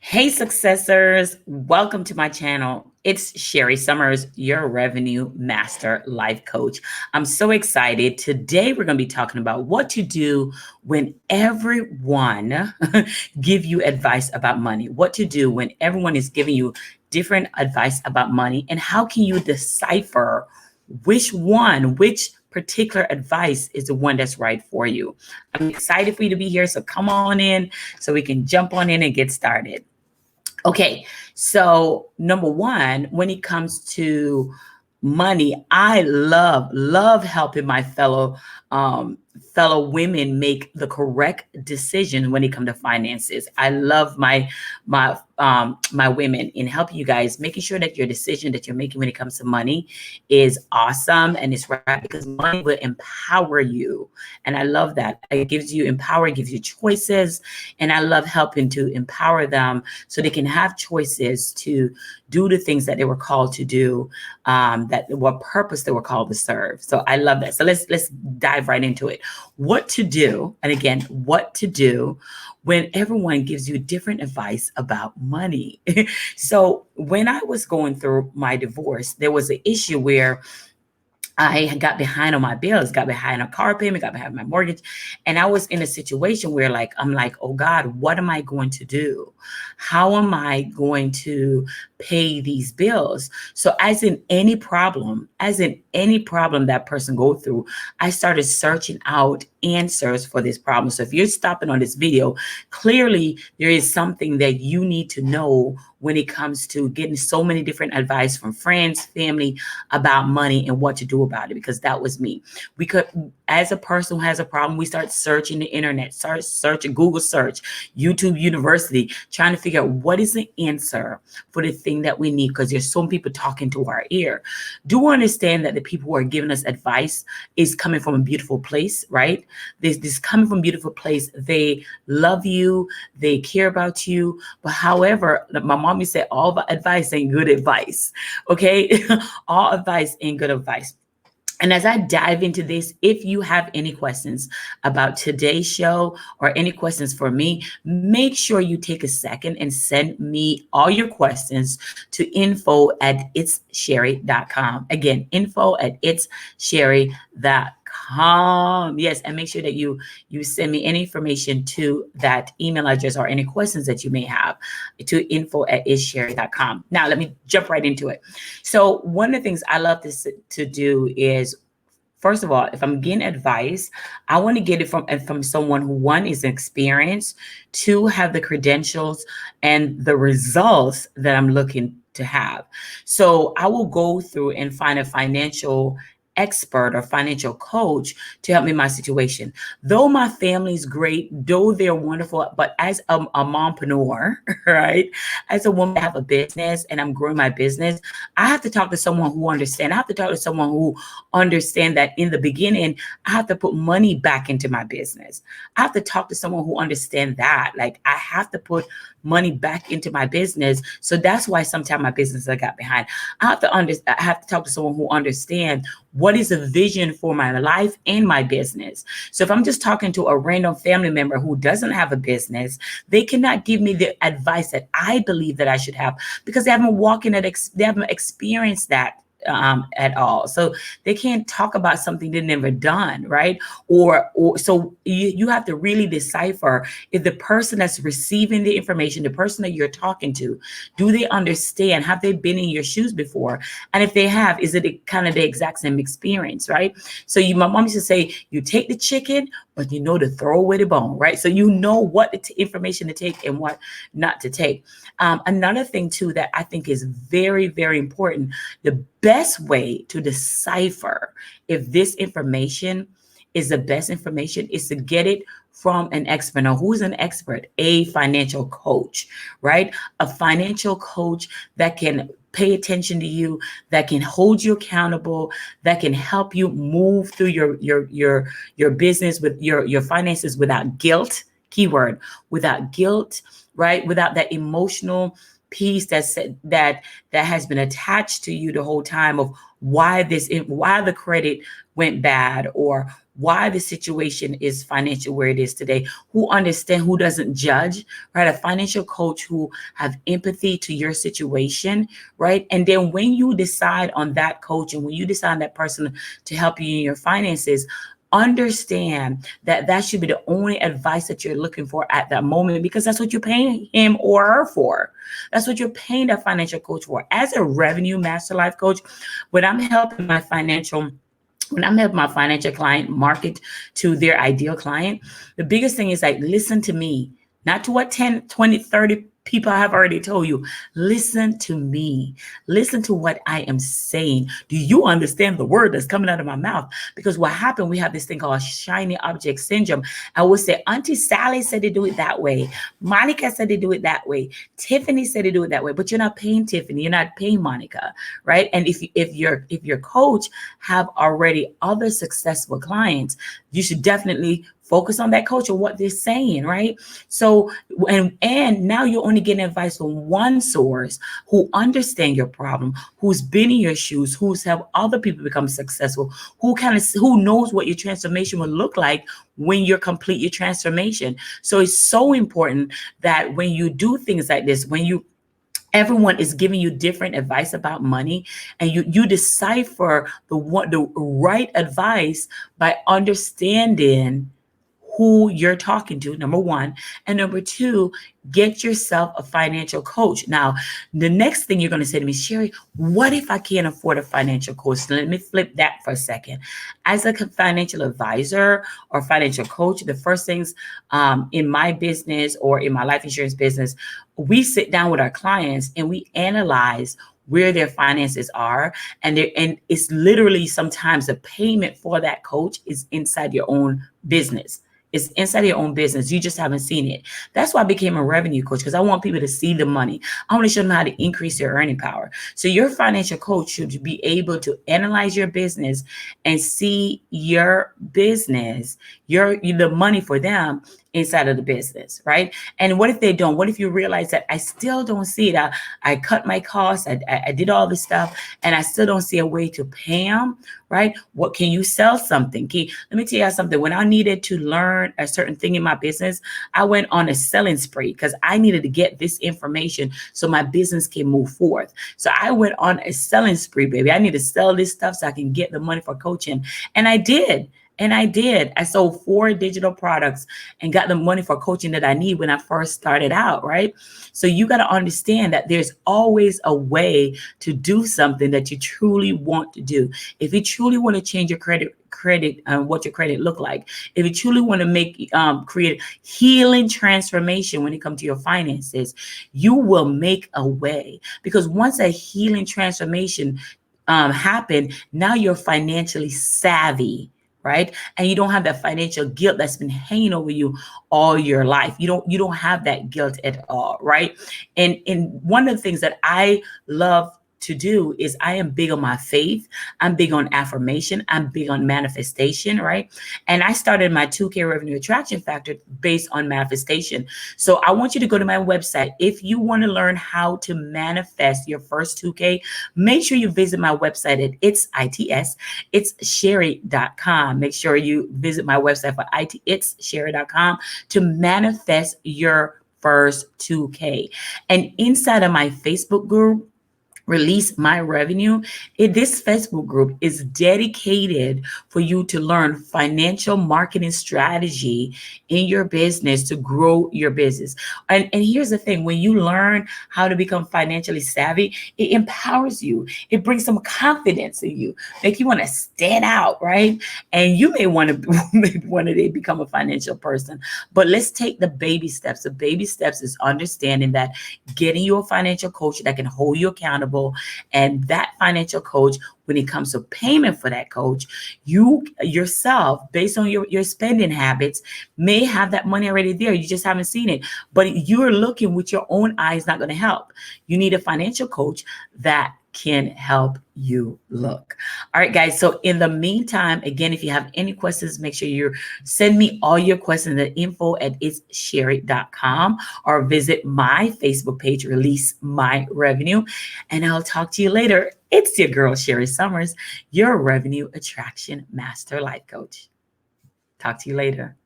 Hey, successors, welcome to my channel. It's Sherry Summers, your revenue master life coach. I'm so excited. Today, we're going to be talking about what to do when everyone give you advice about money, what to do when everyone is giving you different advice about money, and how can you decipher which particular advice is the one that's right for you. I'm excited for you to be here. So come on in so we can jump on in and get started. Okay, so number one, when it comes to money, I love helping my fellow women make the correct decision when it comes to finances. I love my women in helping you guys, making sure that your decision that you're making when it comes to money is awesome and it's right, because money will empower you. And I love that. It gives you empower, it gives you choices. And I love helping to empower them so they can have choices to do the things that they were called to do, that what purpose they were called to serve. So I love that. So let's dive right into it. What to do, and again, what to do when everyone gives you different advice about money. So when I was going through my divorce, there was an issue where I got behind on my bills, got behind on car payment, got behind my mortgage. And I was in a situation where I'm like, oh God, what am I going to do? How am I going to pay these bills? So as in any problem that person go through, I started searching out answers for this problem. So if you're stopping on this video, clearly there is something that you need to know when it comes to getting so many different advice from friends, family about money and what to do about it, because that was me. We could, as a person who has a problem, we start searching the internet, start searching, Google search, YouTube University, trying to figure out what is the answer for the thing that we need, because there's so many people talking to our ear. Do understand that the people who are giving us advice is coming from a beautiful place, right? This coming from a beautiful place. They love you, they care about you. But however, my mommy said, all advice ain't good advice. Okay, all advice ain't good advice. And as I dive into this, if you have any questions about today's show or any questions for me, make sure you take a second and send me all your questions to info@itssherry.com. Again, info@itssherry.com. Yes, and make sure that you send me any information to that email address or any questions that you may have to info@itssherry.com. Now, let me jump right into it. So one of the things I love to do is, first of all, if I'm getting advice, I want to get it from someone who, one, is experienced, two, have the credentials and the results that I'm looking to have. So I will go through and find a financial expert or financial coach to help me in my situation. Though my family's great, though they're wonderful, but as a mompreneur, right? As a woman, I have a business and I'm growing my business. I have to talk to someone who understands. I have to talk to someone who understands that in the beginning, I have to put money back into my business. I have to talk to someone who understands that. Like, I have to put money back into my business. So that's why sometimes my business I got behind. I have to talk to someone who understands what is the vision for my life and my business. So if I'm just talking to a random family member who doesn't have a business, they cannot give me the advice that I believe that I should have, because they haven't they haven't experienced that at all. So they can't talk about something they've never done, right? Or so you have to really decipher if the person that's receiving the information, the person that you're talking to, do they understand? Have they been in your shoes before? And if they have, is it kind of the exact same experience, right? So my mom used to say, you take the chicken, but you know to throw away the bone, right? So you know what information to take and what not to take. Another thing too that I think is very, very important, the best way to decipher if this information is the best information is to get it from an expert. Now, who's an expert? A financial coach, right? A financial coach that can pay attention to you, that can hold you accountable, that can help you move through your business with your finances without guilt. Keyword, without guilt, right? Without that emotional piece that has been attached to you the whole time of why the credit went bad, or why the situation is financial where it is today, who understand, who doesn't judge, right? A financial coach who have empathy to your situation, right? And then when you decide on that coach and when you decide on that person to help you in your finances, understand that that should be the only advice that you're looking for at that moment, because that's what you're paying him or her for. That's what you're paying that financial coach for. As a revenue master life coach, when I'm helping my financial client market to their ideal client, the biggest thing is like, listen to me, not to what 10, 20, 30 people have already told you. Listen to me. Listen to what I am saying. Do you understand the word that's coming out of my mouth? Because what happened, we have this thing called shiny object syndrome. I would say, Auntie Sally said to do it that way. Monica said to do it that way. Tiffany said to do it that way. But you're not paying Tiffany. You're not paying Monica, right? And if your coach have already other successful clients, you should definitely focus on that coach or what they're saying, right? So, and now you're only getting advice from one source who understand your problem, who's been in your shoes, who's helped other people become successful, who knows what your transformation will look like when you complete your transformation. So it's so important that when you do things like this, everyone is giving you different advice about money, and you decipher the right advice by understanding who you're talking to, number one. And number two, get yourself a financial coach. Now, the next thing you're going to say to me, Sherry, what if I can't afford a financial coach? Let me flip that for a second. As a financial advisor or financial coach, the first things in my business or in my life insurance business, we sit down with our clients and we analyze where their finances are. And it's literally sometimes the payment for that coach is inside your own business. It's inside your own business. You just haven't seen it. That's why I became a revenue coach, because I want people to see the money. I want to show them how to increase their earning power. So your financial coach should be able to analyze your business and see your business, the money for them inside of the business, right? And what if they don't? What if you realize that I still don't see it? I cut my costs, I did all this stuff, and I still don't see a way to pay them, right? What can you sell something? Let me tell you something. When I needed to learn a certain thing in my business, I went on a selling spree because I needed to get this information so my business can move forth. So I went on a selling spree, baby. I need to sell this stuff so I can get the money for coaching. And I did. I sold 4 digital products and got the money for coaching that I need when I first started out, right? So you got to understand that there's always a way to do something that you truly want to do. If you truly want to change your credit, what your credit look like, if you truly want to create healing transformation when it comes to your finances, you will make a way. Because once a healing transformation happen, now you're financially savvy, right? And you don't have that financial guilt that's been hanging over you all your life. You don't have that guilt at all, right? And one of the things that I love to do is I am big on my faith. I'm big on affirmation. I'm big on manifestation, right? And I started my 2K revenue attraction factor based on manifestation. So I want you to go to my website. If you want to learn how to manifest your first 2K, make sure you visit my website at it's Sherry.com. Make sure you visit my website for it's Sherry.com to manifest your first 2K. And inside of my Facebook group, Release My Revenue, this Facebook group is dedicated for you to learn financial marketing strategy in your business to grow your business. And here's the thing, when you learn how to become financially savvy, it empowers you. It brings some confidence in you, make you want to stand out, right? And you may want to become a financial person, but let's take the baby steps. The baby steps is understanding that getting you a financial coach that can hold you accountable. And that financial coach, when it comes to payment for that coach, you yourself, based on your spending habits, may have that money already there. You just haven't seen it. But you're looking with your own eyes, not going to help. You need a financial coach that can help you look. All right, guys. So in the meantime, again, if you have any questions, make sure you send me all your questions at info@itssherry.com or visit my Facebook page, Release My Revenue. And I'll talk to you later. It's your girl, Sherry Summers, your revenue attraction master life coach. Talk to you later.